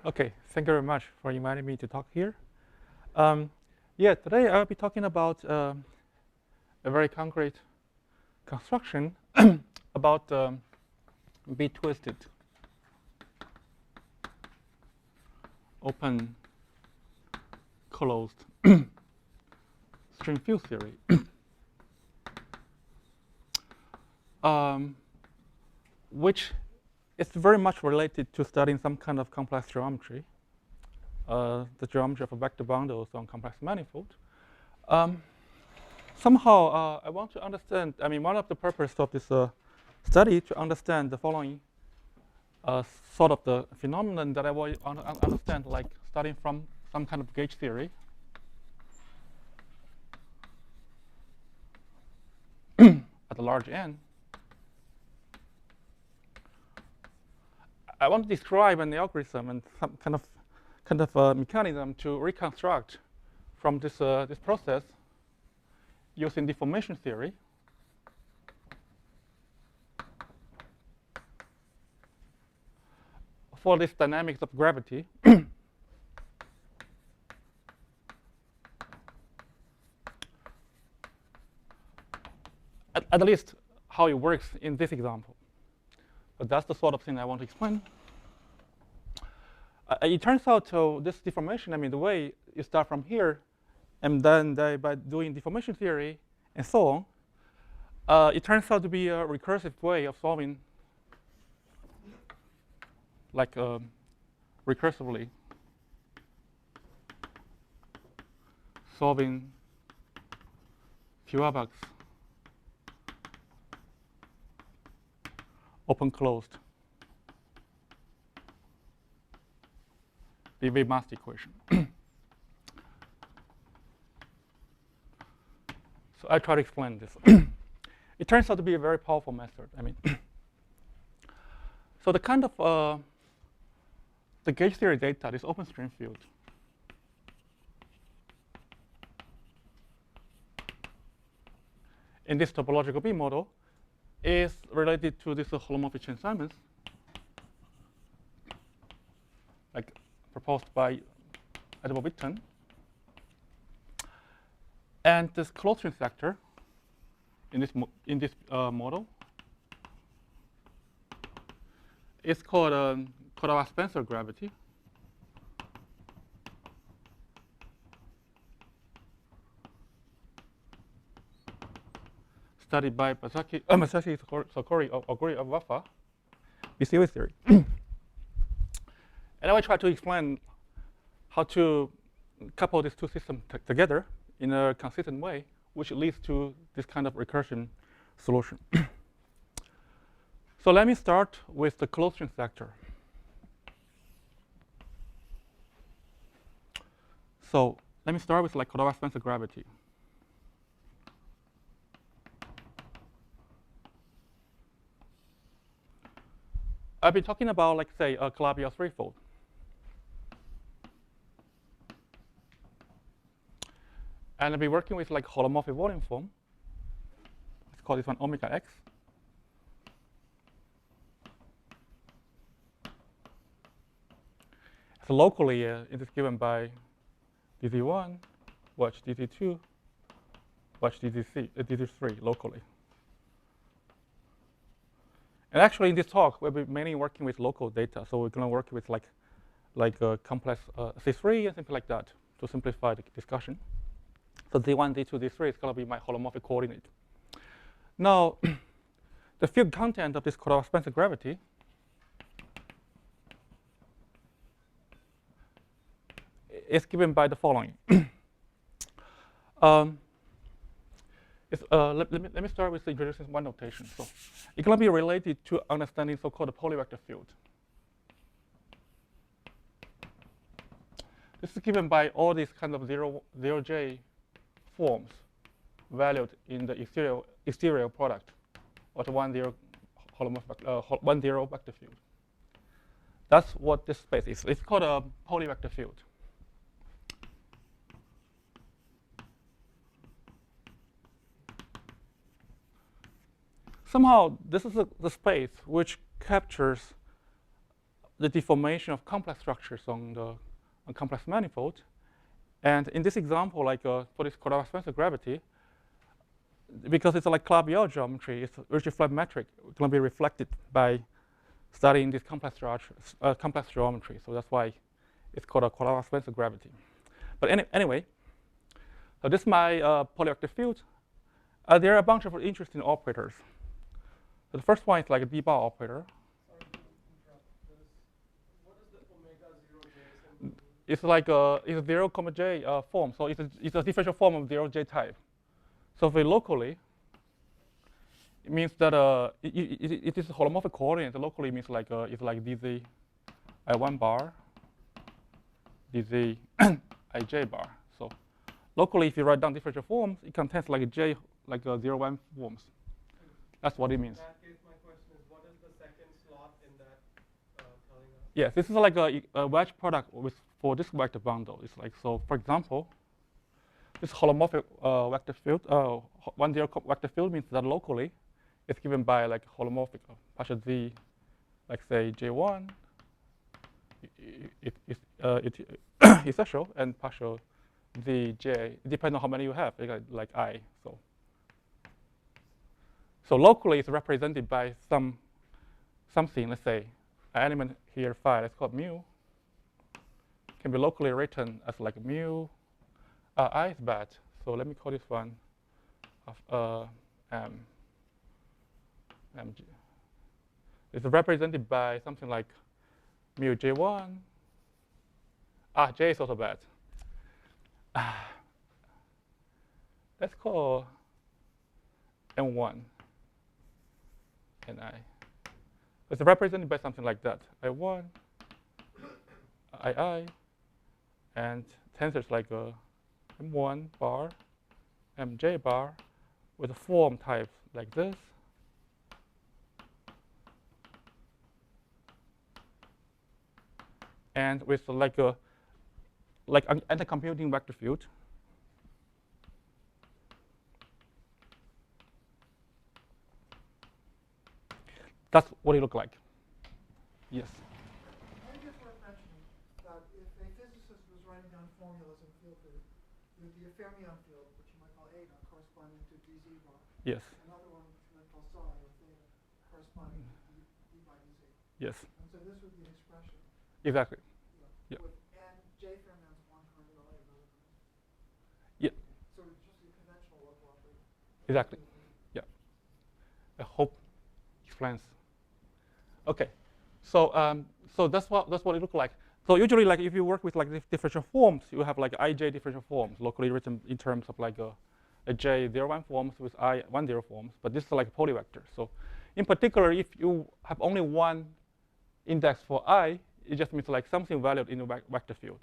Okay, thank you very much for inviting me to talk here. Today I'll be talking about a very concrete construction about B-twisted open closed string field theory, which is very much related to studying some kind of complex geometry, the geometry of a vector bundles on complex manifold. Somehow, I want to understand, one of the purposes of this study to understand the following sort of the phenomenon that I will understand, like starting from some kind of gauge theory. At a large n. I want to describe an algorithm and some kind of mechanism to reconstruct from this process using deformation theory. For this dynamics of gravity. At least how it works in this example. But that's the sort of thing I want to explain. It turns out this deformation, the way you start from here, and then by doing deformation theory and so on, it turns out to be a recursive way of solving, like recursively solving Feuerbach's open-closed BV-Mast equation. So I try to explain this. It turns out to be a very powerful method. So the kind of the gauge theory data, this open string field, in this topological B model is related to this holomorphic Chern-Simons, like proposed by Edward Witten. And this closed string factor in this model is called Spencer gravity. Studied by Masashi Sokori of Wafa, BCU theory. And I will try to explain how to couple these two systems together in a consistent way, which leads to this kind of recursion solution. So let me start with the closed string factor. So let me start with like Spencer gravity. I've been talking about, like, say, a Calabi threefold. And I'll be working with like holomorphic volume form. Let's call this one omega x. So locally, it is given by dz1, watch dz2, watch dz3 locally. And actually, in this talk, we'll be mainly working with local data. So we're going to work with like a complex C3 and something like that to simplify the discussion. So d1, d2, d3 is going to be my holomorphic coordinate. Now, the field content of this Spencer gravity is given by the following. Let me start with introducing one notation. So it's going to be related to understanding so-called polyvector field. This is given by all these kind of 0J forms valued in the exterior product of the 1-0 vector field. That's what this space is. It's called a polyvector field. Somehow, this is the space which captures the deformation of complex structures on complex manifold. And in this example, like for this Cordova-Spencer gravity, because it's like Calabi-Yau geometry, it's rigid flat metric. It's going to be reflected by studying this complex geometry. So that's why it's called a Cordova-Spencer gravity. But anyway, so this is my polyvector field. There are a bunch of interesting operators. So the first one is like a d-bar operator. Sorry to interrupt. What is the omega 0j symbol? It's like it's a 0, j form. So it's a differential form of 0j type. So if we locally, it means that it is holomorphic coordinate. Locally means like it's like dz I1 bar, dz ij bar. So locally, if you write down differential forms, it contains like a j, like 0, 1 forms. That's what it means. In that case, my question is, what is the second slot in that telling us? Yes, this is like a wedge product for this vector bundle. It's like, so for example, this holomorphic vector field, 1-0 vector field means that locally it's given by like holomorphic partial z, like say j1, it's essential, and partial zj. It depends on how many you have, like I. So locally it's represented by something, let's say, an element here phi, let's call it mu, can be locally written as like mu. I is bad, so let me call this one of mg. It's represented by something like mu j1. J is also bad. Let's call m1 and I. It's represented by something like that. I1, II, and tensors like M1 bar, MJ bar, with a form type like this. And with like an anti-computing vector field. That's what it looks like. Yes. I just worth mentioning that if a physicist was writing down formulas in field theory, there would be a fermion field, which you might call eta, corresponding to dz bar. Yes. Another one which you might call psi or theta, corresponding to d by dz. Yes. And so this would be an expression. Exactly. Yeah. With n j fermions one cardinal A rather than. Yeah. So it's just a conventional local operator. Exactly. Yeah. I hope explains. Okay. So so that's what it looks like. So usually, like if you work with like differential forms, you have like ij differential forms locally written in terms of like a j01 forms with I10 forms. But this is like a polyvector. So in particular, if you have only one index for I, it just means like something valued in the vector field.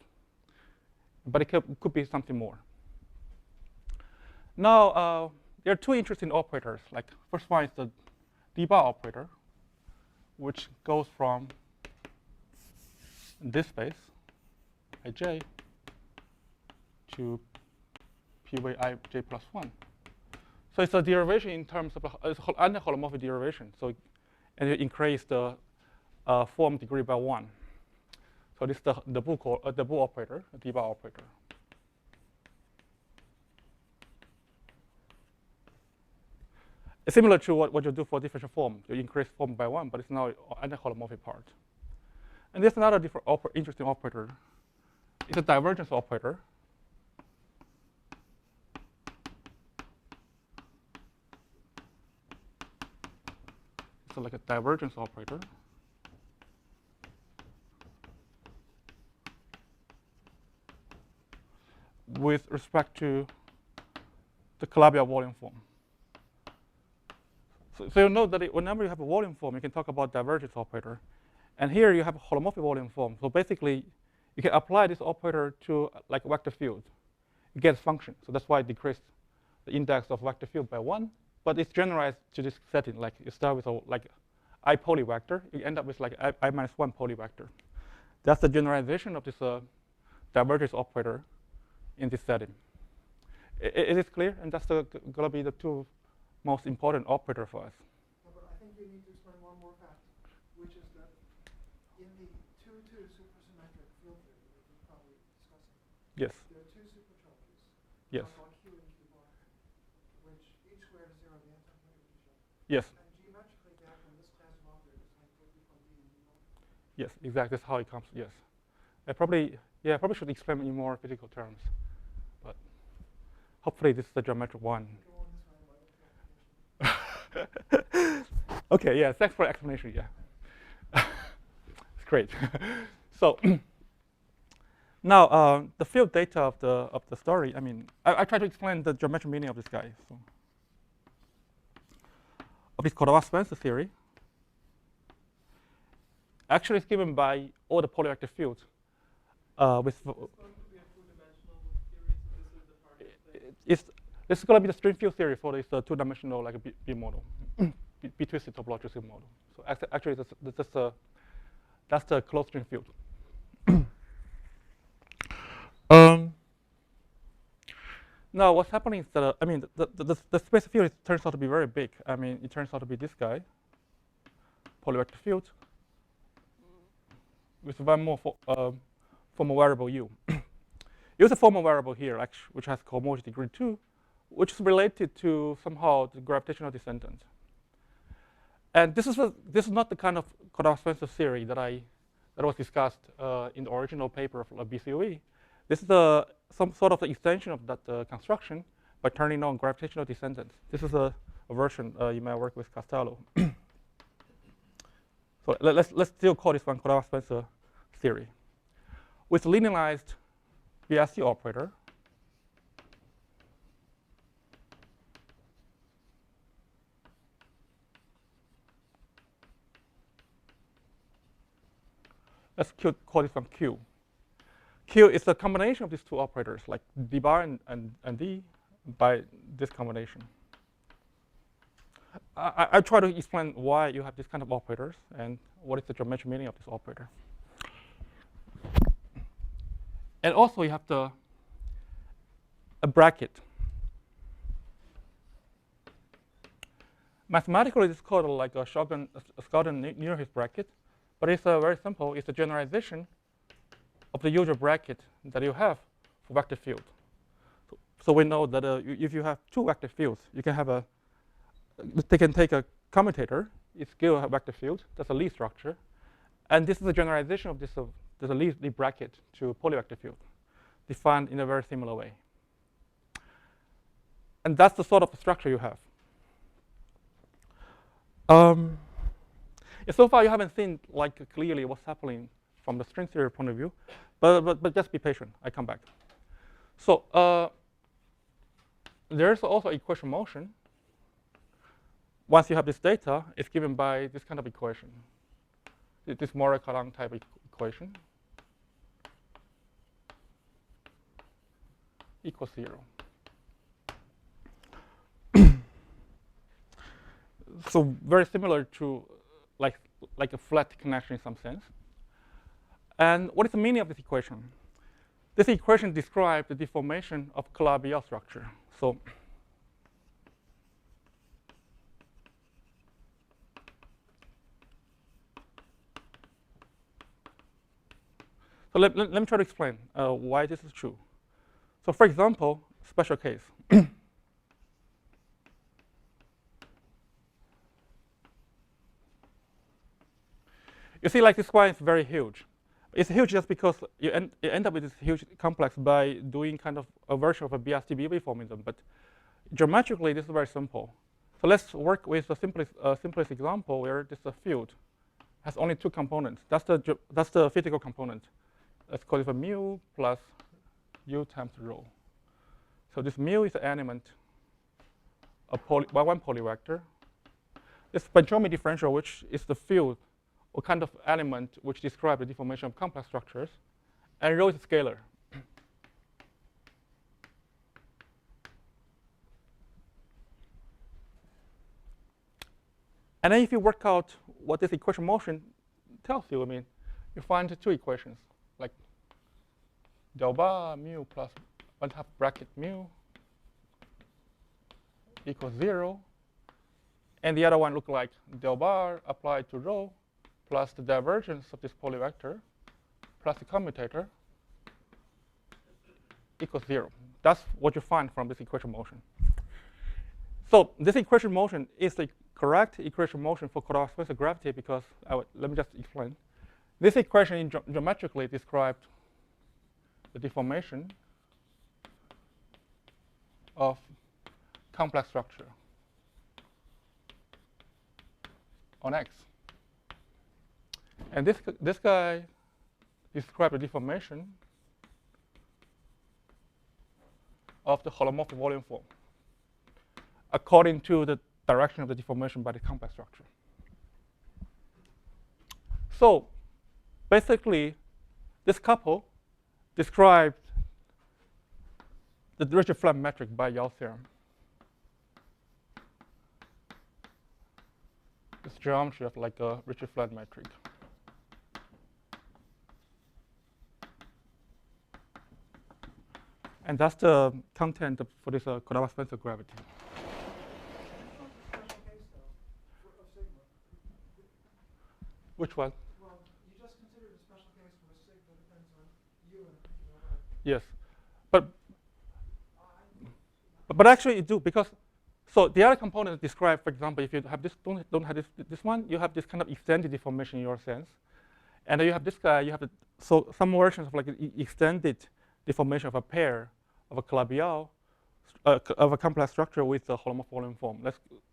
But it could be something more. Now there are two interesting operators. Like first one is the d-bar operator, which goes from this space, ij, to p way ij plus 1. So it's a derivation in terms of it's an holomorphic derivation. So and you increase the form degree by 1. So this is the Boole operator, the d-bar operator. It's similar to what you do for differential form. You increase form by 1, but it's now an holomorphic part. And there's another interesting operator. It's a divergence operator. So like a divergence operator. With respect to the Calabi-Yau volume form. So you know that whenever you have a volume form, you can talk about divergence operator. And here you have a holomorphic volume form. So basically, you can apply this operator to like a vector field. You get a function. So that's why I decreased the index of vector field by 1. But it's generalized to this setting. Like you start with a like I polyvector. You end up with like I minus 1 polyvector. That's the generalization of this divergence operator in this setting. It is clear, and that's going to be the two most important operator for us. No, but I think you need to explain one more fact, which is that in the Yes. There are two supercharges. Yes. Called Q and Q bar, which each square is 0 the antimatter of each other. Yes. And geometrically they act on this class of operators like directly from D and D bar. Yes. Exactly. That's how it comes. Yes. I probably should explain in more physical terms, but hopefully this is the geometric one. Go on this way by application. Okay. Yeah. Thanks for the explanation. Yeah. It's great. So now the field data of the story. I mean, I try to explain the geometric meaning of this guy. So of this Cordova-Spencer theory. Actually, it's given by all the polyvector fields with. It's going to be a two-dimensional theory, so this is the target thing. This is going to be the string field theory for this two-dimensional like a B model, B-twisted topological model. So actually, that's the closed string field. Now, what's happening is that I mean, the space field turns out to be very big. I mean, it turns out to be this guy, polyvector field, with one more formal variable u. Use a formal variable here, actually, which has cohomology degree 2, which is related to somehow the gravitational descendant. And this is not the kind of Cordova-Spencer theory that was discussed in the original paper of BCOE. This is some sort of the extension of that construction by turning on gravitational descendants. This is a version you might work with Castello. So let's still call this one Cordova-Spencer theory. With linearized BST operator, let's call this one Q. Q is a combination of these two operators, like D bar and D, by this combination. I try to explain why you have this kind of operators and what is the geometric meaning of this operator. And also you have a bracket. Mathematically, it's called like a Schouten-Neuhaus bracket, but it's very simple. It's a generalization of the usual bracket that you have for vector field. So we know that if you have two vector fields, you can have they can take a commutator. It's still a vector field. That's a Lie structure, and this is a generalization of this there's a Lie bracket to polyvector field, defined in a very similar way. And that's the sort of structure you have. So far, you haven't seen like clearly what's happening from the string theory point of view, but just be patient. I come back. So there's also equation motion. Once you have this data, it's given by this kind of equation, this Moré-Caron type equation equals 0. So very similar to like a flat connection in some sense. And what is the meaning of this equation? This equation describes the deformation of Calabi-Yau structure. So let me try to explain why this is true. So for example, special case. You see, like this one is very huge. It's huge just because you end up with this huge complex by doing kind of a version of a BST-BB formalism. But geometrically, this is very simple. So let's work with the simplest example where this field has only two components. That's the physical component. Let's call it a mu plus u times rho. So this mu is the element of one polyvector. This Benchomi differential, which is the field or kind of element which describes the deformation of complex structures, and rho is a scalar. And then if you work out what this equation motion tells you, I mean, you find two equations, like del bar mu plus 1/2 bracket mu equals 0. And the other one looks like del bar applied to rho plus the divergence of this polyvector plus the commutator equals 0. That's what you find from this equation motion. So this equation motion is the correct equation motion for Kodawa-Spencer gravity because, let me just explain. This equation geometrically described the deformation of complex structure on X. And this guy describes the deformation of the holomorphic volume form according to the direction of the deformation by the complex structure. So basically, this couple described the Richard-Flat metric by Yao theorem. This geometry of like a Richard-Flat metric. And that's the content for this Kodawa-Spencer gravity. Which one? Well, you just considered a special case where sigma depends on you and right? Yes, but actually you do, because so the other components described, for example, if you have this, don't have this one, you have this kind of extended deformation in your sense, and then you have this guy, you have so some versions of like extended deformation of a pair of a Calabi-Yau of a complex structure with a holomorphic volume form.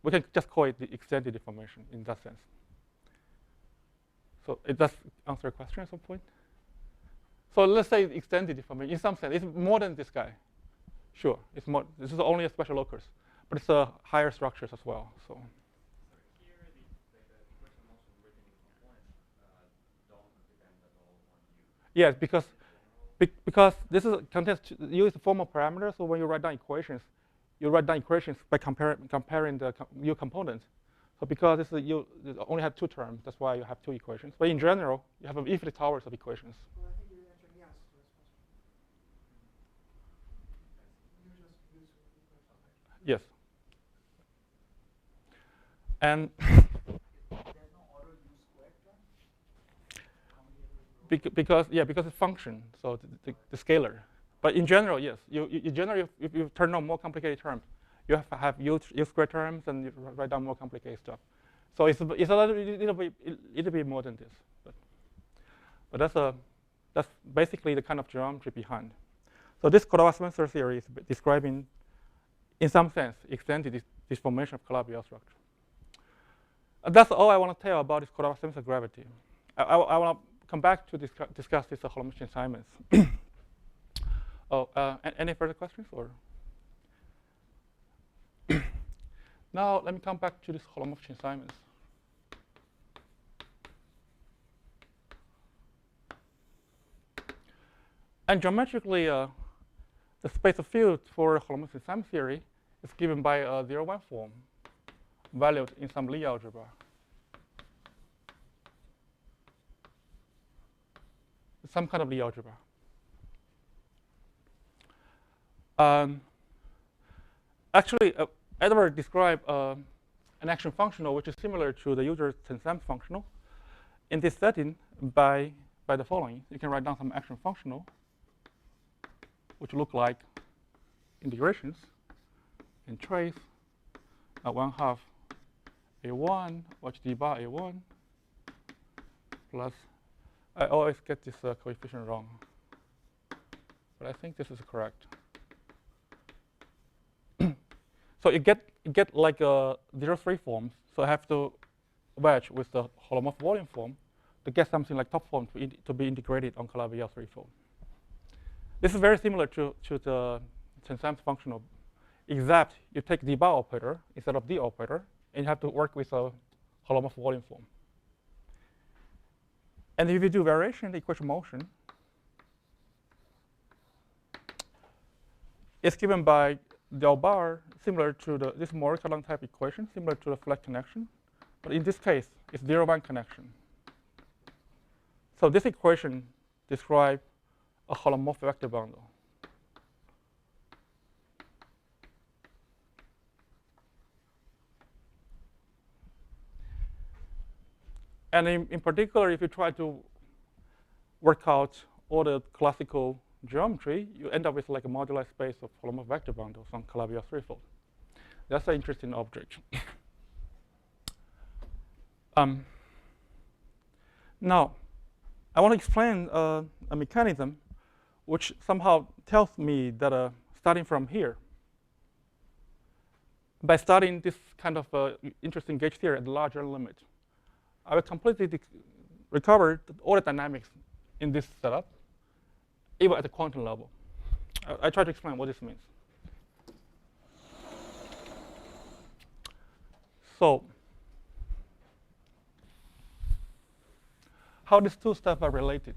We can just call it the extended deformation in that sense. So it does answer a question at some point. So let's say extended deformation. In some sense, it's more than this guy. Sure, it's more. This is only a special locus, but it's higher structures as well. So. Here, the equation motion written in components don't depend at all on you. Yes, because this is contains use formal parameters. So when you write down equations, by comparing the U components. So because you only have two terms, that's why you have two equations. But in general, you have infinite towers of equations. Well, I think you're answering yes to this question. You just use the equation. Yes. And There's no order U squared term? because it's function, so the scalar. But in general, yes, you generally if you turn on more complicated terms, you have to have U squared terms and you write down more complicated stuff. So it's a little bit more than this, but that's basically the kind of geometry behind. So this Kodawa-Spencer theory is describing, in some sense, extended deformation of Calabi-Yau structure. And that's all I want to tell about this Kodawa-Spencer gravity. I want to come back to discuss this Holomorphic-Simons. Any further questions or? Now let me come back to this Holomorphic-Simons. And geometrically, the space of field for Holomorphic-Simons theory is given by a 0-1 form, valued in some Lie algebra. Some kind of Lie algebra. Actually, Edward described an action functional which is similar to the usual Chern-Simons functional in this setting by the following. You can write down some action functional which look like integrations in trace 1/2 A1 watch d bar A1 plus, I always get this coefficient wrong, but I think this is correct. So you get like a 0-3 form. So I have to wedge with the holomorphic volume form to get something like top form to be integrated on Calabi-Yau 3 form. This is very similar to the Chern-Simons functional, except you take the bar operator instead of the operator, and you have to work with a holomorphic volume form. And if you do variation in the equation motion, it's given by del bar similar to this Morris-Kallang type equation, similar to the flat connection, but in this case, it's 0-1 connection. So this equation describes a holomorphic vector bundle. And in particular, if you try to work out all the classical geometry, you end up with like a moduli space of holomorphic vector bundles on Calabi-Yau threefold. That's an interesting object. Now, I want to explain a mechanism which somehow tells me that starting from here, by studying this kind of interesting gauge theory at the larger limit, I will completely recover all the dynamics in this setup, even at the quantum level. I try to explain what this means. So, how these two steps are related.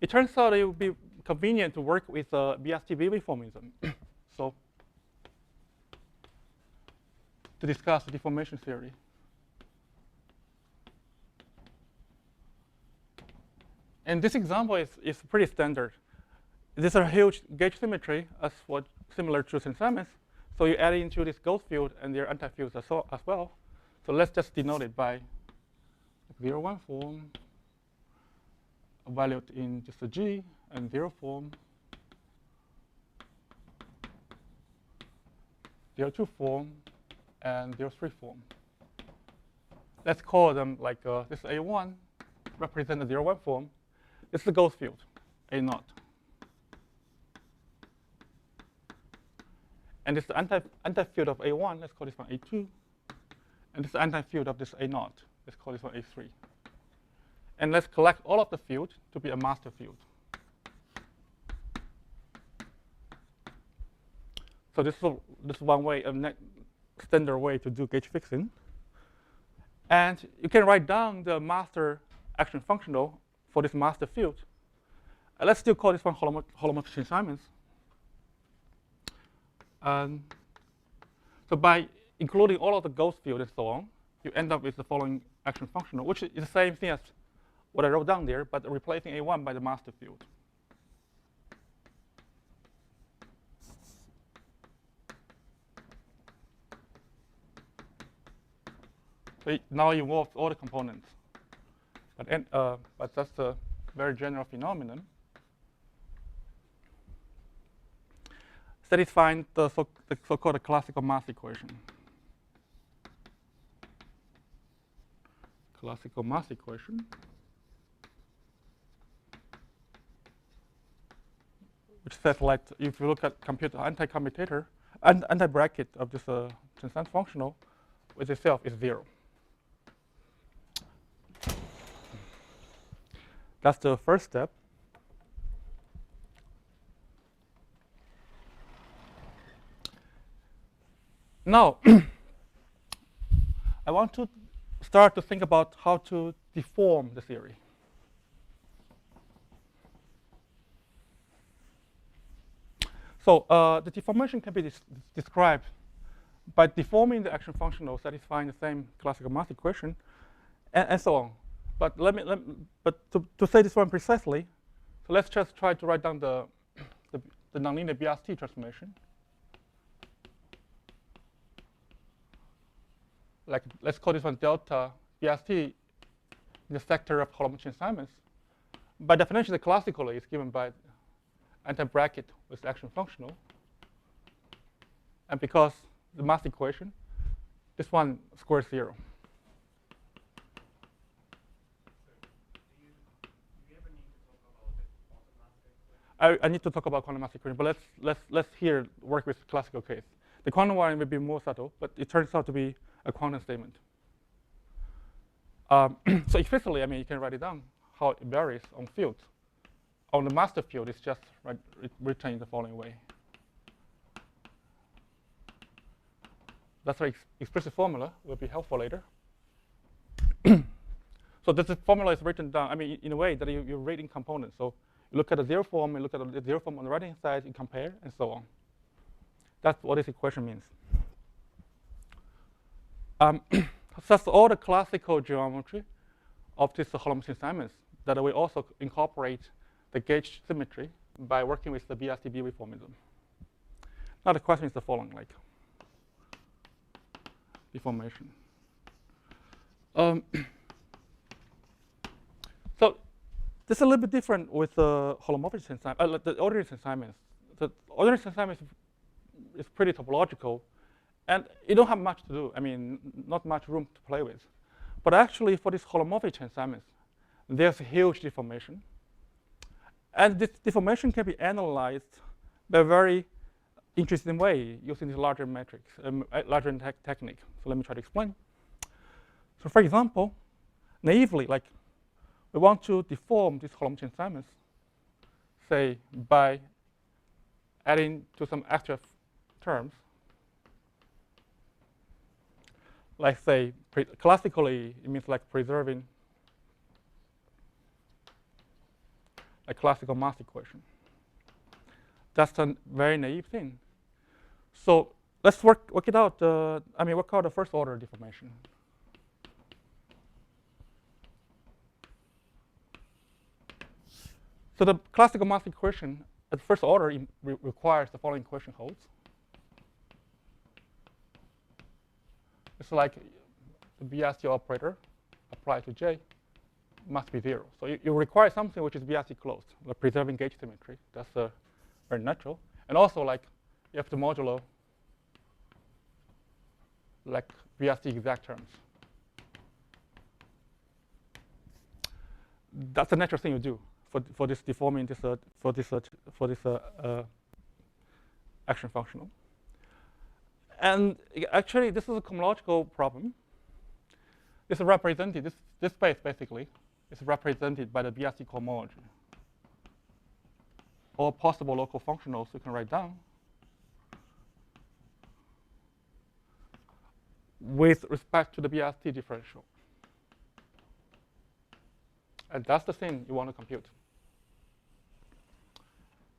It turns out it would be convenient to work with BST-BV formalism. So, to discuss the deformation theory. And this example is pretty standard. This is a huge gauge symmetry as what similar to Chern-Simons. So you add into this ghost field and their anti-fields as well. So let's just denote it by 0, 1 form valued in just a G and 0 form, 0, 2 form, and 0, 3 form. Let's call them like this A1 represent the 0, 1 form. This is the ghost field, A0. And this is the anti-field of A1, let's call this one A2. And this is the anti-field of this A0, let's call this one A3. And let's collect all of the field to be a master field. So this is one way, a standard way to do gauge fixing. And you can write down the master action functional for this master field. And let's still call this one holomorphic Chern-Simons. So by including all of the ghost field and so on, you end up with the following action functional, which is the same thing as what I wrote down there, but replacing A1 by the master field. So now you involve all the components. But that's a very general phenomenon. Satisfying the so-called classical mass equation. Classical mass equation, which says like if you look at anti-commutator, anti-bracket of this Chern-Simons functional with itself is 0. That's the first step. Now, I want to start to think about how to deform the theory. So the deformation can be described by deforming the action functional, satisfying the same classical mass equation, and so on. But to say this one precisely, so let's just try to write down the nonlinear BST transformation. Like let's call this one delta BST in the sector of holomorphic Chern-Simons. By definition, the classically is given by anti-bracket with action functional. And because the mass equation, this one squares 0. I need to talk about quantum mass equation, but let's here work with classical case. The quantum one will be more subtle, but it turns out to be a quantum statement. So explicitly, I mean, you can write it down how it varies on fields. On the master field, it's just written in the following way. That's an explicit formula. Will be helpful later. So this formula is written down, I mean, in a way that you're reading components. So you look at the 0 form, you look at the 0 form on the right-hand side, you compare, and so on. That's what this equation means. That's all the classical geometry of this holomorphic Chern-Simons that we also incorporate the gauge symmetry by working with the BST-BV formalism. Now the question is the following, like deformation. Um, so this is a little bit different with the holomorphic Chern-Simons, the ordinary Chern-Simons. The ordinary Chern-Simons is pretty topological, and you don't have much to do. I mean, not much room to play with. But actually, for this holomorphic Chern-Simons, there's a huge deformation. And this deformation can be analyzed by a very interesting way using this larger matrix, larger technique. So let me try to explain. So for example, naively, like we want to deform this holomorphic Chern-Simons, say by adding to some extra terms. Like say, classically, it means like preserving a classical mass equation. That's a very naive thing. So let's work it out. Work out the first order deformation. So the classical mass equation at first order requires the following equation holds. It's like the BRC operator applied to J must be 0. So you require something which is BRC closed, like preserving gauge symmetry. That's very natural. And also, like, you have to modulo like BRC exact terms. That's a natural thing you do for this deforming this for this action functional. And actually, this is a cohomological problem. This is represented, this space basically is represented by the BRC cohomology. All possible local functionals you can write down with respect to the BRC differential. And that's the thing you want to compute.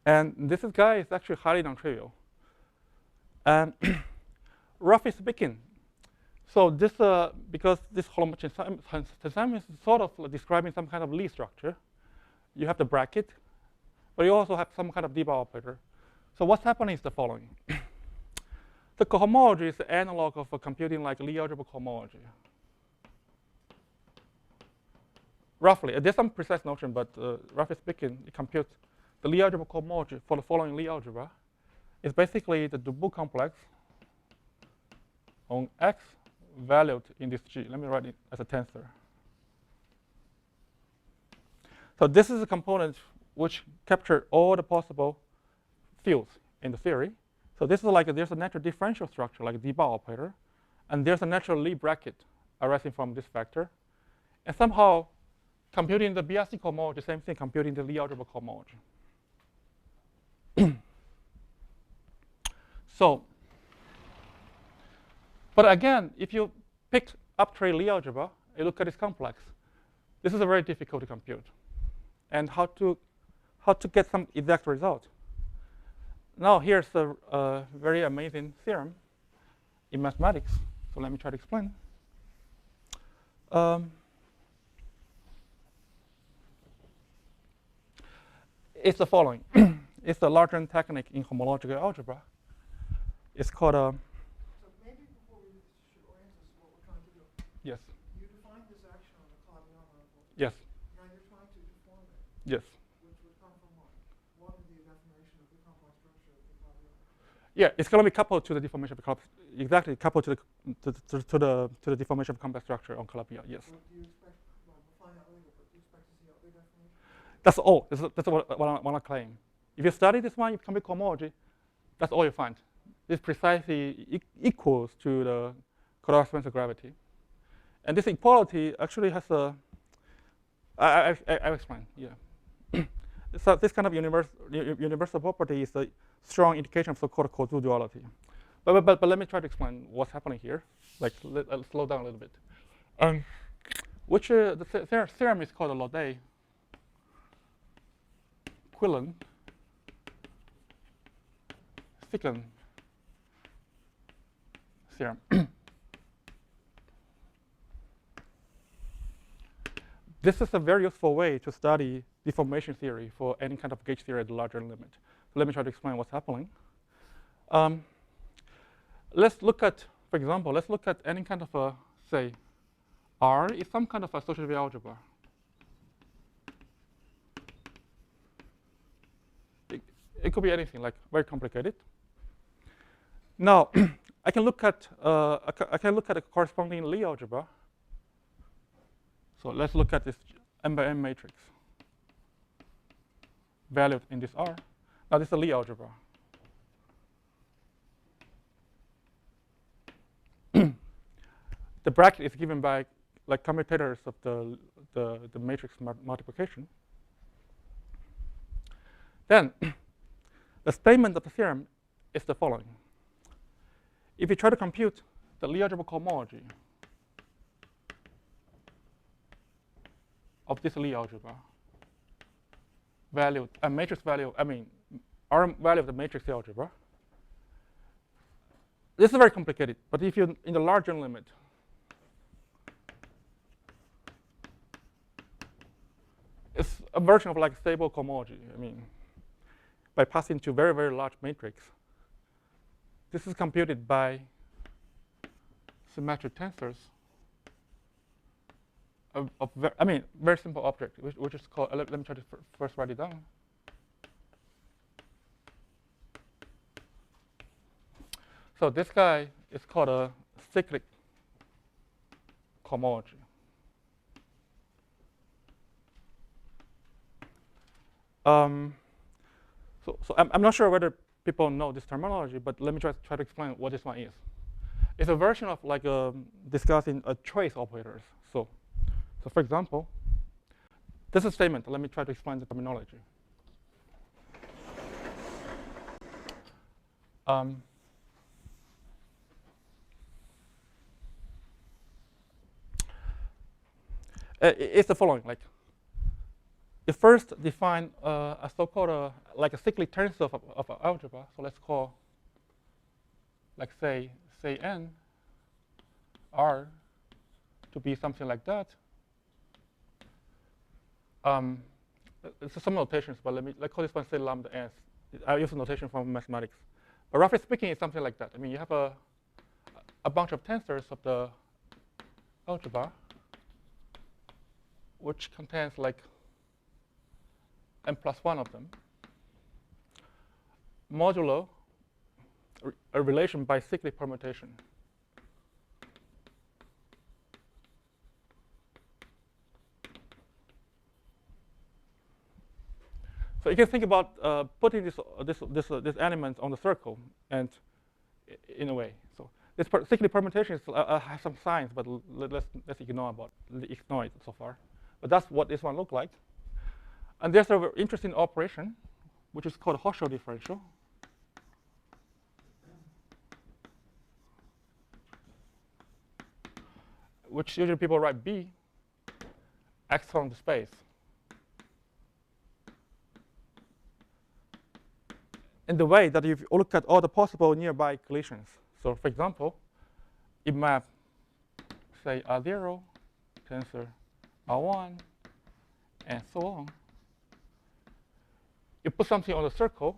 And this guy is actually highly non-trivial. And roughly speaking, so this, because this holomorphic Chern-Simons is sort of describing some kind of Lie structure, you have the bracket, but you also have some kind of D-bar operator. So what's happening is the following. The cohomology is the analog of computing like Lie algebra cohomology. Roughly, there's some precise notion, but roughly speaking, it computes the Lie algebra cohomology for the following Lie algebra. It's basically the Dubourg complex on X valued in this G. Let me write it as a tensor. So this is a component which captures all the possible fields in the theory. So this is like there's a natural differential structure like a D-bar operator, and there's a natural Lie bracket arising from this vector. And somehow computing the BRC cohomology, same thing, computing the Lie algebra cohomology. So, but again, if you pick arbitrary Lie algebra, you look at this complex, this is a very difficult to compute. And how to get some exact result. Now here's a very amazing theorem in mathematics. So let me try to explain. It's the following. It's the Lagrange technique in homological algebra. It's called a. So maybe before we should orient us what we're trying to do. Yes. You define this action on the Clavier level. Yes. Now you're trying to deform it. Yes. Which would come from what? What is the definition of the complex structure of the Clavier? Yeah, it's going to be coupled to the deformation of exactly coupled to the deformation of complex structure on Clavier. Yes. So do you expect? Well, we'll find out later. But do you expect to see other definitions? That's all. That's what I want to claim. If you study this one, you compute cohomology, that's all you find. This precisely equals to the correspondence of gravity. And this equality actually has a, I'll explain, yeah. So this kind of universal property is a strong indication of so-called causal duality. But let me try to explain what's happening here. Like, let's slow down a little bit. The theorem is called the Lodé-Quillen Thicken theorem. This is a very useful way to study deformation theory for any kind of gauge theory at the larger limit. So let me try to explain what's happening. Let's look at, for example, let's look at any kind of a, say, R is some kind of associative algebra. It could be anything, like very complicated. Now, I can look at a corresponding Lie algebra. So let's look at this m by m matrix valued in this R. Now this is a Lie algebra. The bracket is given by like commutators of the matrix multiplication. Then the statement of the theorem is the following. If you try to compute the Lie algebra cohomology of this Lie algebra, valued a matrix value, I mean R value of the matrix algebra, this is very complicated, but if you're in the larger limit, it's a version of like stable cohomology. I mean, by passing to very, very large matrix. This is computed by symmetric tensors of very simple object, which is called, let me try to first write it down. So this guy is called a cyclic cohomology. So I'm not sure whether people know this terminology, but let me try to explain what this one is. It's a version of like discussing trace operators. So for example, this is a statement. Let me try to explain the terminology. It's the following. Like, you first define a so-called like a cyclic tensor of an algebra. So let's call, like say n R to be something like that. It's some notations, but let's call this one say lambda s. I use a notation from mathematics. But roughly speaking, it's something like that. I mean, you have a bunch of tensors of the algebra, which contains like n plus 1 of them, modulo a relation by cyclic permutation. So you can think about putting this element on the circle, and in a way, so this cyclic permutation has some signs, but let's ignore it so far. But that's what this one looks like. And there's an interesting operation, which is called Hochschild differential, which usually people write B, acts on the space. In the way that if you look at all the possible nearby collisions. So for example, if map, say R0, tensor R1, and so on, you put something on the circle,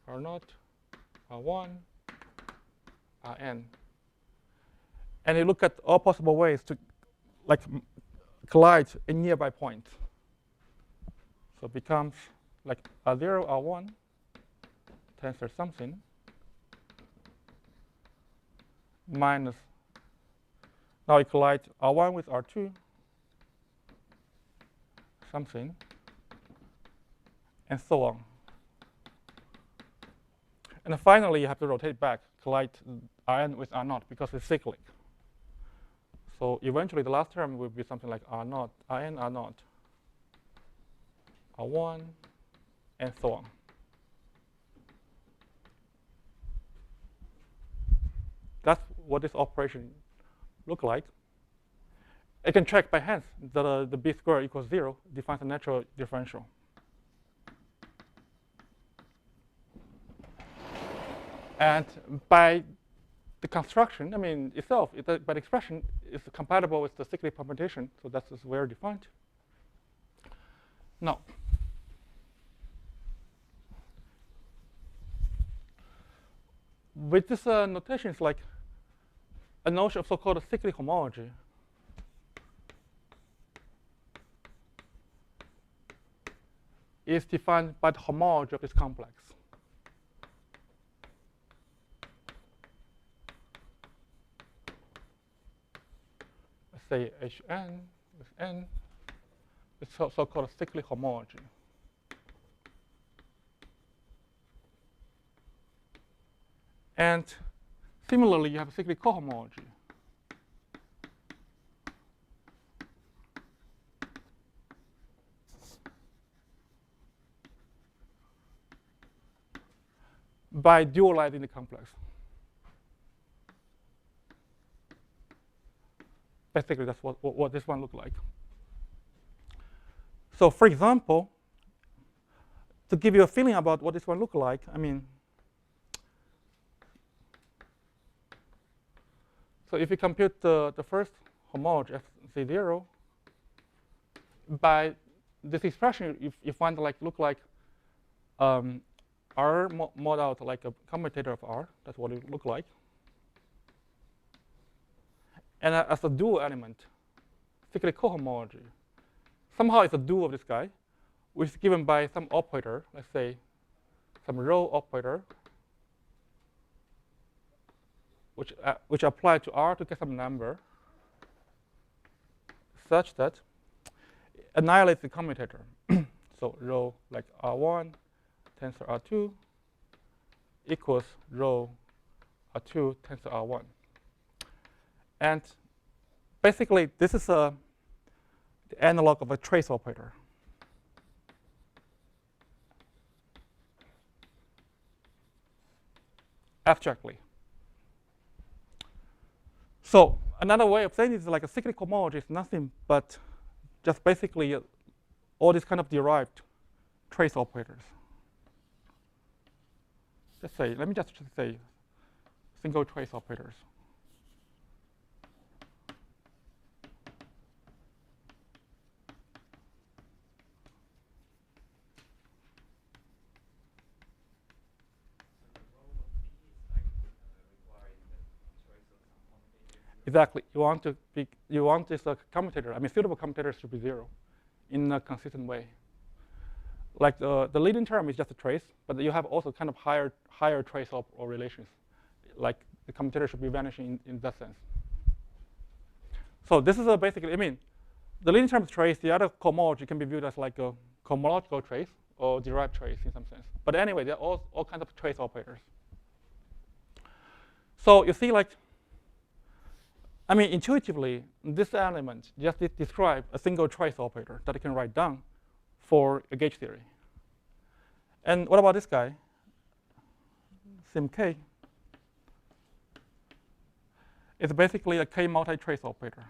R0, R1, Rn, and you look at all possible ways to like collide in nearby points. So it becomes like R0, R1, tensor something, minus, now you collide R1 with R2, something, and so on. And then finally, you have to rotate back, collide Rn with R0 because it's cyclic. So eventually, the last term will be something like R0, Rn, R0, R1, and so on. That's what this operation looks like. It can check by hand that the b squared equals 0 defines a natural differential. And by the construction, I mean itself, by the expression, is compatible with the cyclic permutation, so that's where defined. Now, with this notation, it's like a notion of so-called cyclic homology. Is defined by the homology of this complex. Let's say Hn with n is so-called cyclic homology. And similarly, you have a cyclic cohomology. By dualizing the complex. Basically, that's what this one looks like. So for example, to give you a feeling about what this one looks like, I mean, so if you compute the first homology, FC0, by this expression, you find look like R mod out like a commutator of R. That's what it look like. And as a dual element, cyclic cohomology. Somehow it's a dual of this guy, which is given by some operator, let's say some rho operator, which apply to R to get some number, such that it annihilates the commutator. So rho like R1 tensor R2 equals rho R2 tensor R1. And basically, this is the analog of a trace operator. Abstractly. So another way of saying it is like a cyclic homology is nothing but just basically all these kind of derived trace operators. Let's say, let me just say single trace operators. Exactly. You want this commutator. I mean, suitable commutators should be 0 in a consistent way. Like the leading term is just a trace, but you have also kind of higher trace or relations. Like the commutator should be vanishing in that sense. So this is basically, I mean, the leading term is trace. The other cohomology can be viewed as like a cohomological trace or derived trace in some sense. But anyway, they're all kinds of trace operators. So you see, like, I mean, intuitively, this element just describes a single trace operator that I can write down for a gauge theory. And what about this guy? Sim K. It's basically a K multi-trace operator.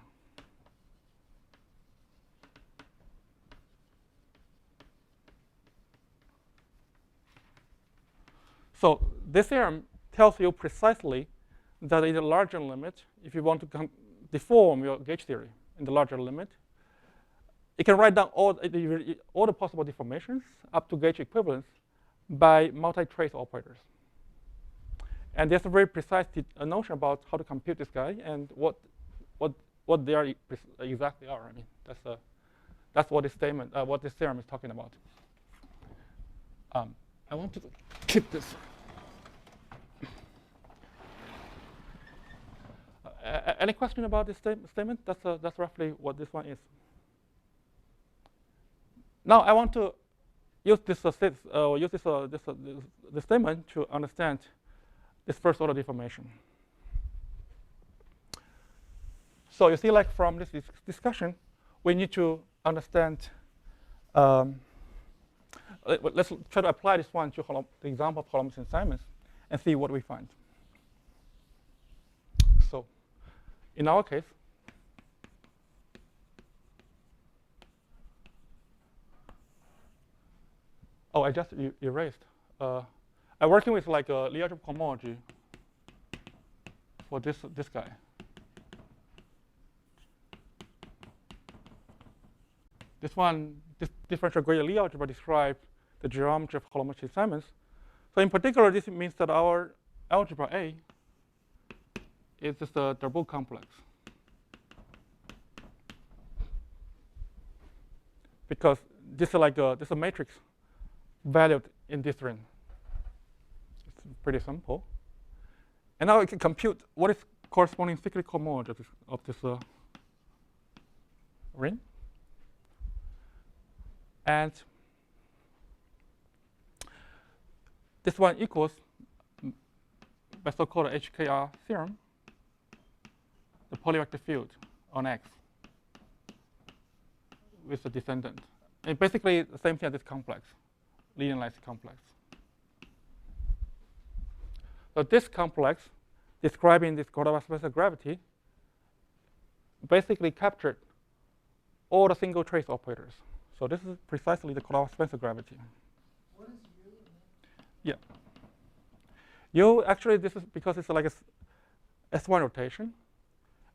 So this theorem tells you precisely that in the larger limit, if you want to deform your gauge theory in the larger limit, you can write down all the possible deformations up to gauge equivalence by multi-trace operators. And there's a very precise notion about how to compute this guy and what they are exactly are. I mean, that's what this statement, what this theorem is talking about. I want to keep this. Any question about this statement? That's roughly what this one is. Now I want to use this statement to understand this first order deformation. So you see, like from this discussion, we need to understand. Let's try to apply this one to the example of Chern-Simons and see what we find. So in our case, oh, I just erased. I'm working with like a Lie algebra cohomology for this guy. This one, this differential gradient Lie algebra describes the geometry of Chern-Simons. So in particular, this means that our algebra A is just a double complex. Because this is like this is a matrix valued in this ring. It's pretty simple. And now I can compute what is corresponding cyclical mode of this ring. And this one equals, by so-called HKR theorem, the polyvector field on X with the descendant. And basically the same thing as this complex, linearized complex. So this complex describing this Cordova-Spencer gravity basically captured all the single trace operators. So this is precisely the Cordova-Spencer gravity. What is U? Yeah. U, actually, this is because it's like a S1 rotation.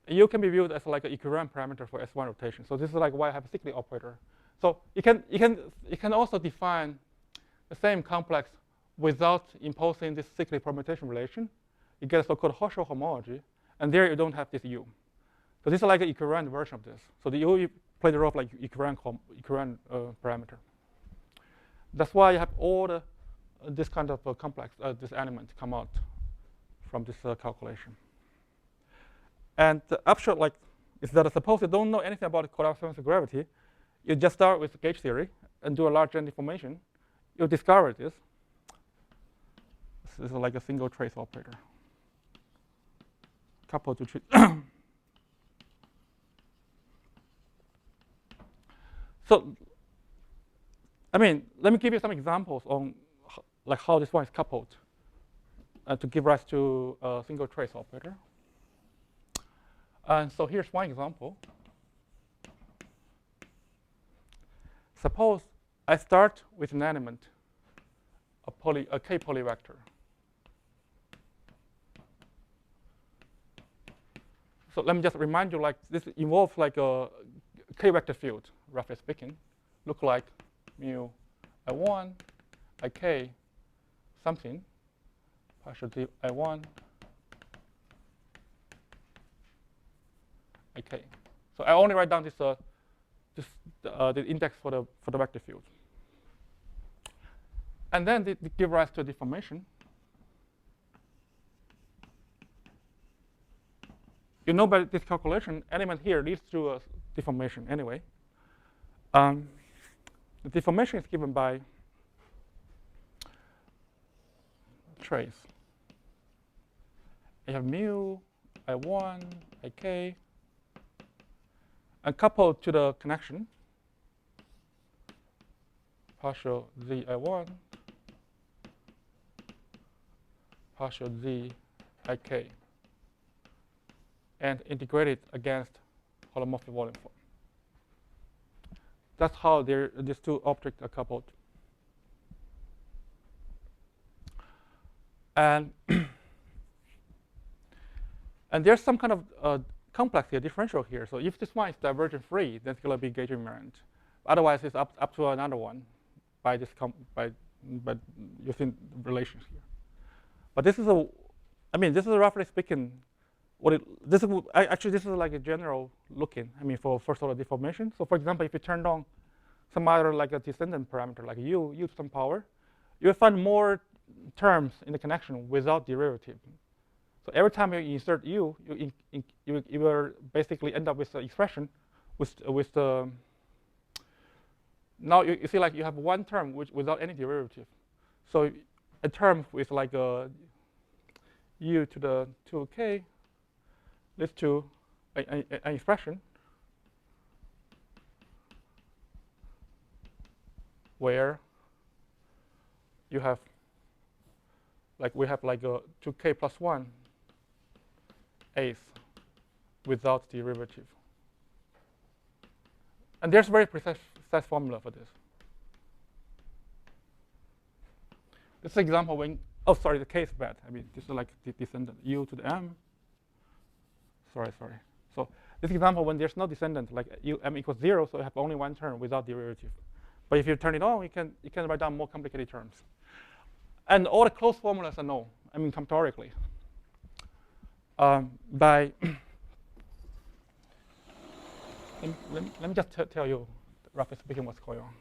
U can be viewed as like an equivalent parameter for S1 rotation. So this is like why I have a cyclic operator. So you can also define the same complex without imposing this cyclic permutation relation. You get a so-called Hochschild homology, and there you don't have this U. So this is like an equivalent version of this. So the U play the role of like equivalent parameter. That's why you have all the this kind of complex, this element come out from this calculation. And the upshot like is that suppose you don't know anything about Cordova-Spencer gravity, you just start with gauge theory and do a large N deformation. You discover this. This is like a single trace operator. Coupled to treat. So, I mean, let me give you some examples on like how this one is coupled to give rise to a single trace operator. And so here's one example. Suppose I start with an element, a K polyvector. So let me just remind you, like this involves like a K vector field, roughly speaking, look like mu I1, Ik, something, partial d I1, Ik. So I only write down this the index for the vector field, and then they give rise to a deformation. You know by this calculation, element here leads to a deformation anyway. The deformation is given by trace. You have mu, I1, Ik, and coupled to the connection, partial z I1, partial z Ik, and integrated against holomorphic volume form. That's how these two objects are coupled. And and there's some kind of complex here, differential here. So if this one is divergent free, then it's going to be gauge invariant. Otherwise, it's up to another one by this by using relations here. But this is this is roughly speaking. This is like a general looking. For first-order deformation. So, for example, if you turned on some other like a descendant parameter like u to some power, you will find more terms in the connection without derivative. So every time you insert u, you will basically end up with the expression with the. Now you see like you have one term without any derivative. So a term with like a u to the 2k. Leads to an expression where you have like we have like a 2k plus 1 eighth without derivative. And there's very precise formula for this. This is an example when the k is bad. This is like the descendant u to the m. Sorry. So this example, when there's no descendant, like m equals 0, so you have only one term without derivative. But if you turn it on, you can write down more complicated terms. And all the closed formulas are known, combinatorically. by let me just tell you, roughly speaking, what's going on.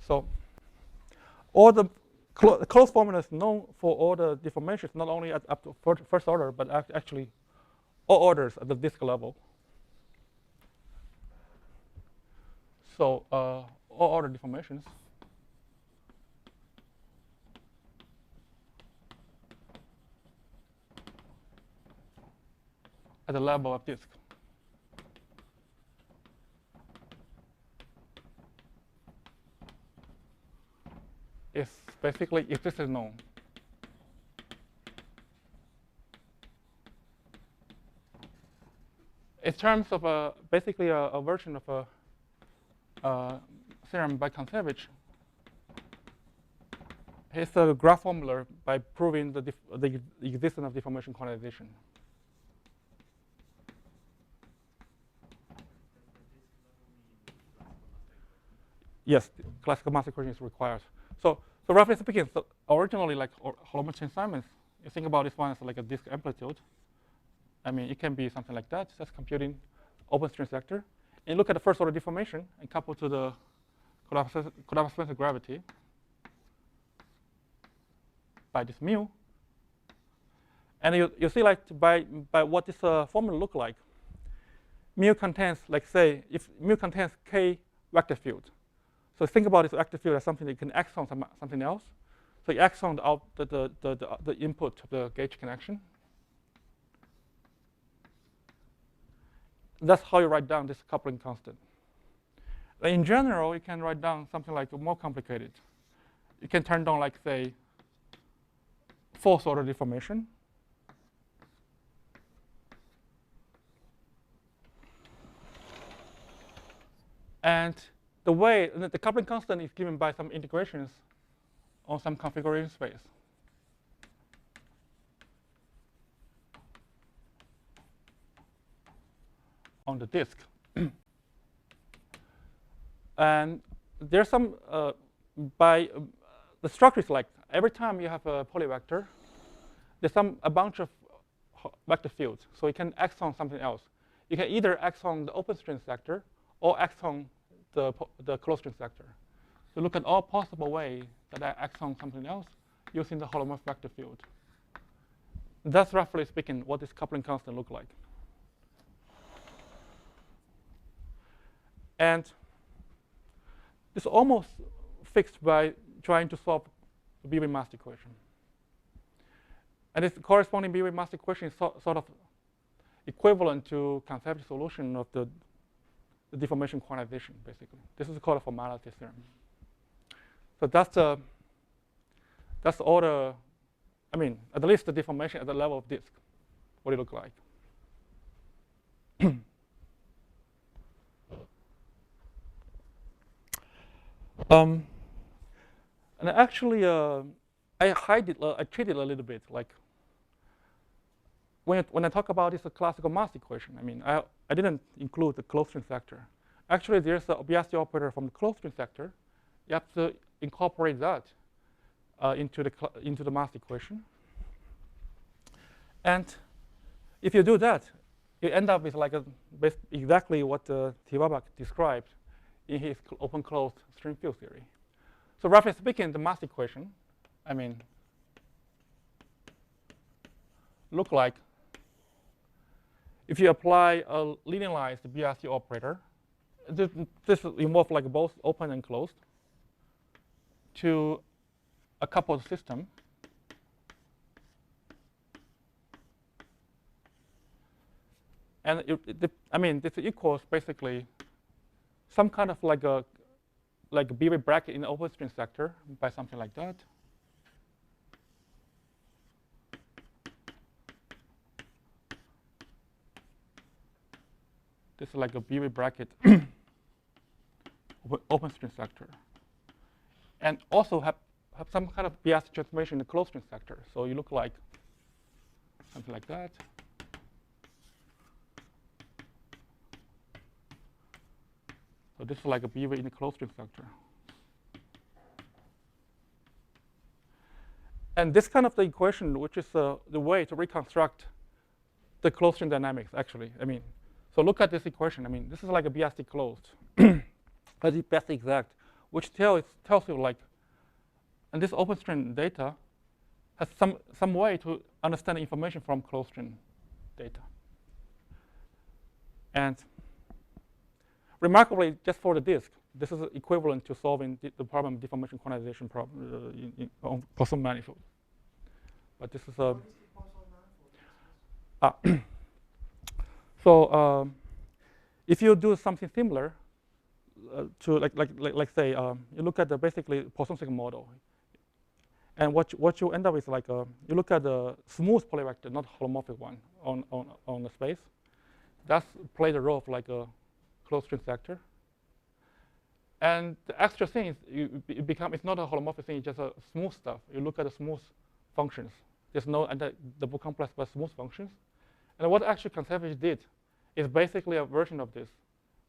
So all the closed formula is known for all the deformations, not only up to first order, but actually all orders at the disk level. So all order deformations at the level of disk. Is basically, if this is known, in terms of basically a version of a theorem by Chern-Simons, it's a graph formula by proving the existence of deformation quantization. Yes, classical mass equation is required. So roughly speaking, so originally, like Holomorphic Chern-Simons, you think about this one as like a disk amplitude. I mean, it can be something like that. That's computing open string sector. And you look at the first order deformation and couple to the Kodawa-Spencer gravity by this mu. And you see, like, by what this formula look like. Mu contains, like, say, if mu contains k vector field. So think about this vector field as something that can act on something else. So it acts on the input of the gauge connection. That's how you write down this coupling constant. In general, you can write down something like more complicated. You can turn down, like, say, fourth order deformation. And the way the coupling constant is given by some integrations on some configuration space. On the disk. And there's some, the structure is like, every time you have a polyvector, there's a bunch of vector fields. So you can act on something else. You can either act on the open string sector or act on the closed string sector. So look at all possible ways that I act on something else using the holomorphic vector field. That's roughly speaking what this coupling constant look like. And it's almost fixed by trying to solve the B-wave mass equation. And this corresponding B-wave mass equation is sort of equivalent to conceptual solution of the deformation quantization, basically. This is called a formality theorem. So that's all the, I mean, at least the deformation at the level of disk, what it look like. And actually, I treat it a little bit like when I talk about this classical mass equation. I mean, I didn't include the closed string sector. Actually, there's a Biasi operator from the closed string sector. You have to incorporate that into the mass equation. And if you do that, you end up with like exactly what Tiwabak described in his open-closed string field theory. So roughly speaking, the mass equation, I mean, look like if you apply a linearized Biasi operator, this involves like both open and closed, to a coupled system. And I mean, this equals basically some kind of like a B-wave bracket in the open string sector by something like that. This is like a B-wave bracket open string sector. And also have some kind of Biasi transformation in the closed string sector. So you look like something like that. So this is like a B-wave in the closed string sector. And this kind of the equation, which is the way to reconstruct the closed string dynamics, actually. I mean, so look at this equation. I mean, this is like a BSD closed, as the best exact, which tells you like, and this open string data has some way to understand information from closed string data. And remarkably, just for the disk, this is equivalent to solving the problem deformation quantization problem on Poisson manifold. But this is a so if you do something similar to like say you look at the basically Poisson model, and what you end up with like you look at the smooth polyvector, not holomorphic one on the space. That's play the role of like a closed string sector. And the extra thing is it's not a holomorphic thing, it's just a smooth stuff. You look at the smooth functions. There's no double complex but smooth functions. And what actually Chern-Simons did is basically a version of this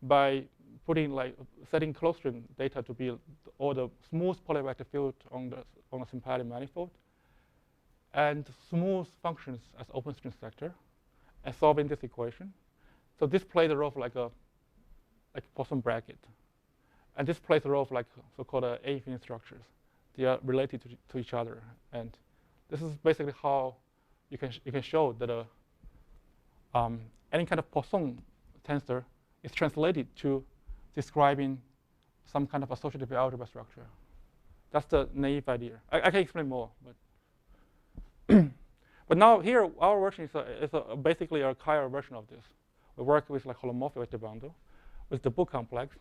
by putting like setting closed string data to be all the smooth polyvector field on a symplectic manifold, and smooth functions as open string sector, and solving this equation. So this plays the role of like a Poisson bracket. And this plays the role of like so-called A-infinite structures. They are related to each other. And this is basically how you can show that any kind of Poisson tensor is translated to describing some kind of associative algebra structure. That's the naive idea. I can explain more, but but now here our version is basically a higher version of this. We work with like holomorphic vector bundle with the book complex.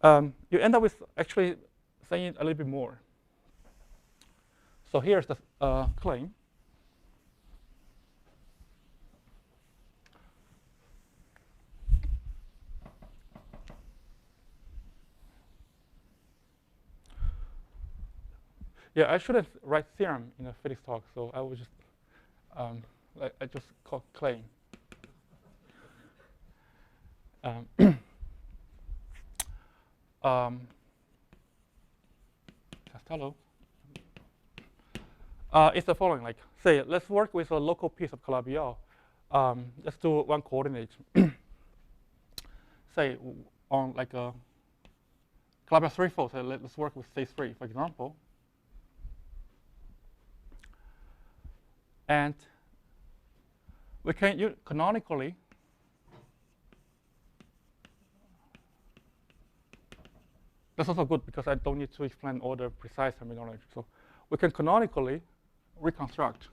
You end up with actually saying a little bit more. So here's the claim. Yeah, I shouldn't write theorem in a physics talk, so I will just I just call claim. Hello. It's the following. Like, say, let's work with a local piece of Calabi-Yau. Let's do one coordinate. Say on like a Calabi-Yau threefold. So let's work with C3, for example. And we can use canonically. That's also good because I don't need to explain all the precise terminology. So we can canonically reconstruct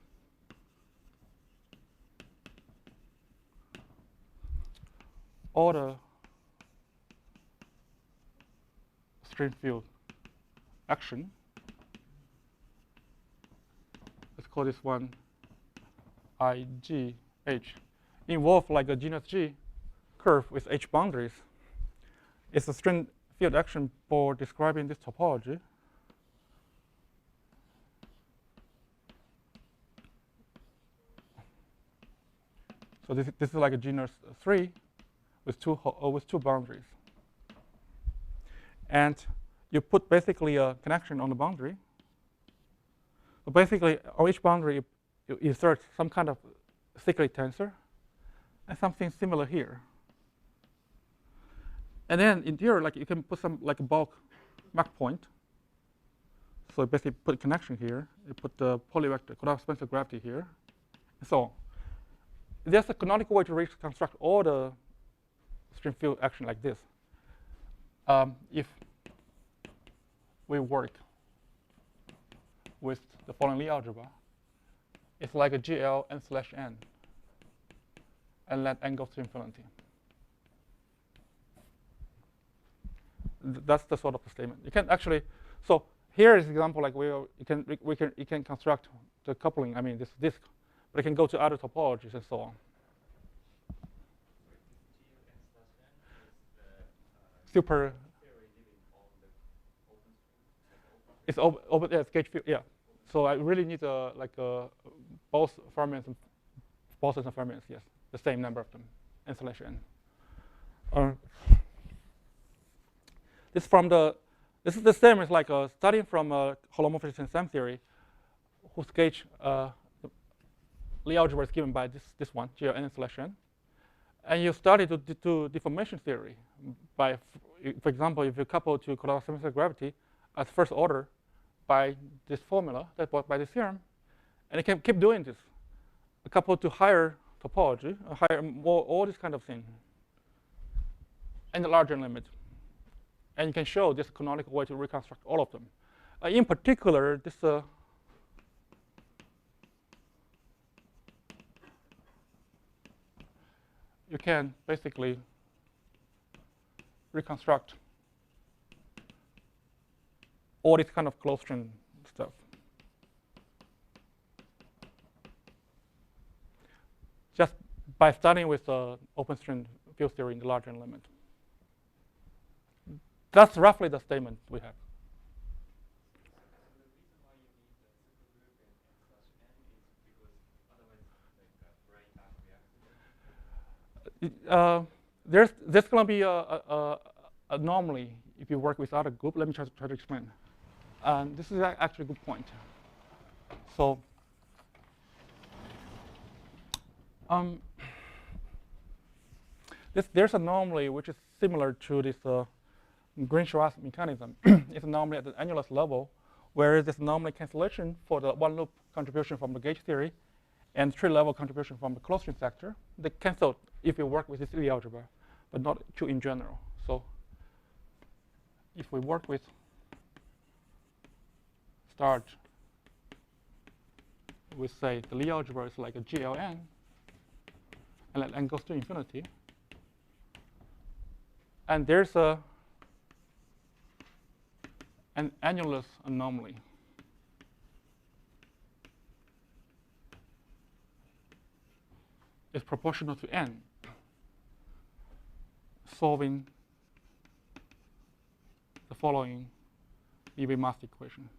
all the stream field action. Let's call this one IGH. Involve like a genus G curve with H boundaries. It's a string field action for describing this topology. So this is like a genus 3 with two boundaries. And you put basically a connection on the boundary. So basically, on each boundary, you insert some kind of cyclic tensor and something similar here. And then in here, like you can put some like a bulk Mach point. So basically put a connection here. You put the polyvector, Kodawa-Spencer gravity here, and so on. There's a canonical way to reconstruct all the stream field action like this. If we work with the following Lie algebra, it's like a GL n/n, and let n go to infinity. That's the sort of the statement. You can actually, so here is an example like you can construct the coupling. I mean this disk, but it can go to other topologies and so on. Super. It's open. Yeah, gauge field. Yeah. So I really need both fermions and bosons and fermions. Yes, the same number of them, n/n. This is the same as like starting from holomorphic Chern-Simons theory, whose gauge Lie algebra is given by this one, GLN/n. And you study to do deformation theory by, for example, if you couple to quadratic symmetric gravity as first order by this formula, by this theorem, and you can keep doing this, coupled to higher topology, all this kind of thing, and the larger limit. And you can show this canonical way to reconstruct all of them. In particular, this you can basically reconstruct all this kind of closed string stuff. Just by starting with open string field theory in the larger limit. That's roughly the statement we have. There's going to be a anomaly if you work with other group. Let me try to explain. And this is actually a good point. So there's an anomaly which is similar to this Green-Schwarz mechanism. It's an anomaly at the annulus level, where there's anomaly cancellation for the one loop contribution from the gauge theory and tree-level contribution from the closed string sector. They cancel if you work with this Lie algebra, but not true in general. So if we work with start with, say, the Lie algebra is like a GLN, and let n goes to infinity, and there's an annulus anomaly. Is proportional to n, solving the following BB mass equation.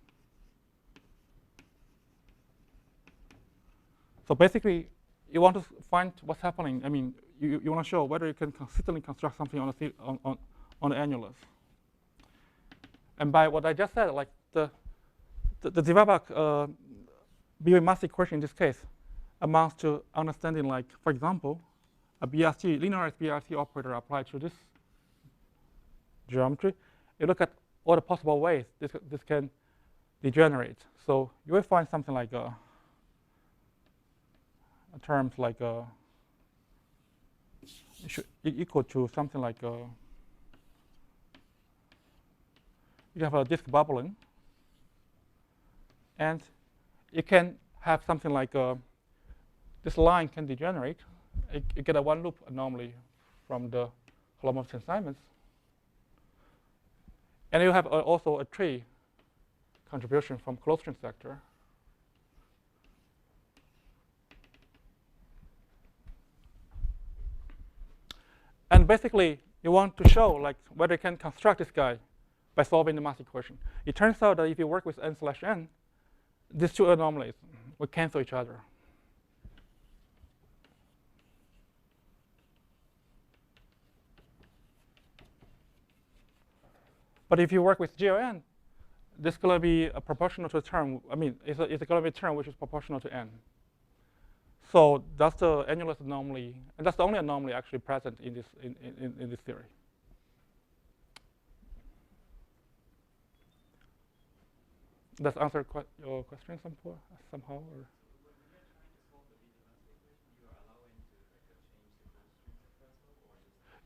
So basically, you want to find what's happening. I mean, you want to show whether you can consistently construct something on the annulus. And by what I just said, like the Dirac BB mass equation in this case amounts to understanding, like, for example, a BRT, linearized BRT operator applied to this geometry. You look at all the possible ways this can degenerate. So you will find something like terms like equal to something like you have a disk bubbling, and you can have something like this line can degenerate. You get a one loop anomaly from the Holomorphic Chern-Simons. And you have also a tree contribution from closed string sector. And basically, you want to show like whether you can construct this guy by solving the mass equation. It turns out that if you work with n/n, these two anomalies will cancel each other. But if you work with GLN, this is going to be a proportional to a term. I mean, it's going to be a term which is proportional to n. So that's the annulus anomaly, and that's the only anomaly actually present in this theory. Does that answer your question somehow? Or?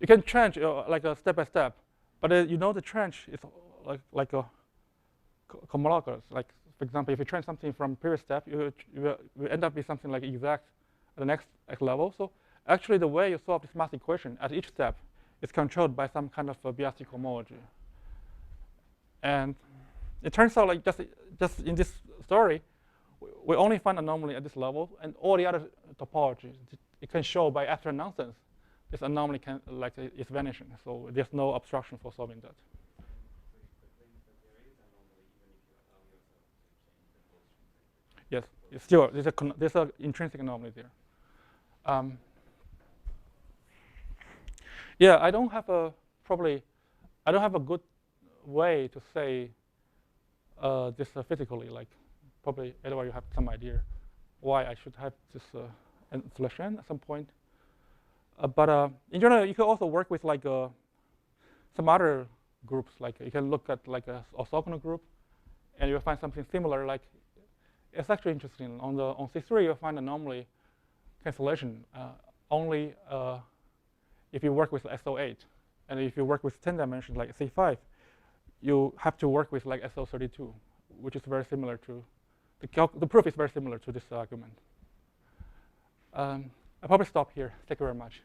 You can change like a step by step, but you know the change is like a homologous. Like, for example, if you change something from previous step, you end up with something like exact at the next level. So actually, the way you solve this mass equation at each step is controlled by some kind of a biastic homology. And it turns out like just in this story, we only find anomaly at this level, and all the other topologies it can show by after nonsense. This anomaly can is vanishing, so there's no obstruction for solving that. Yes, it's still there's an intrinsic anomaly there. Yeah, I don't have a good way to say this physically. Like probably Edward, you have some idea why I should have this slash n at some point. But in general, you can also work with like some other groups. Like you can look at like a orthogonal group, and you'll find something similar. Like it's actually interesting. On C3, you'll find anomaly cancellation only if you work with SO8, and if you work with 10 dimensions like C5, you have to work with like SO32, which is very similar to the proof is very similar to this argument. I'll probably stop here. Thank you very much.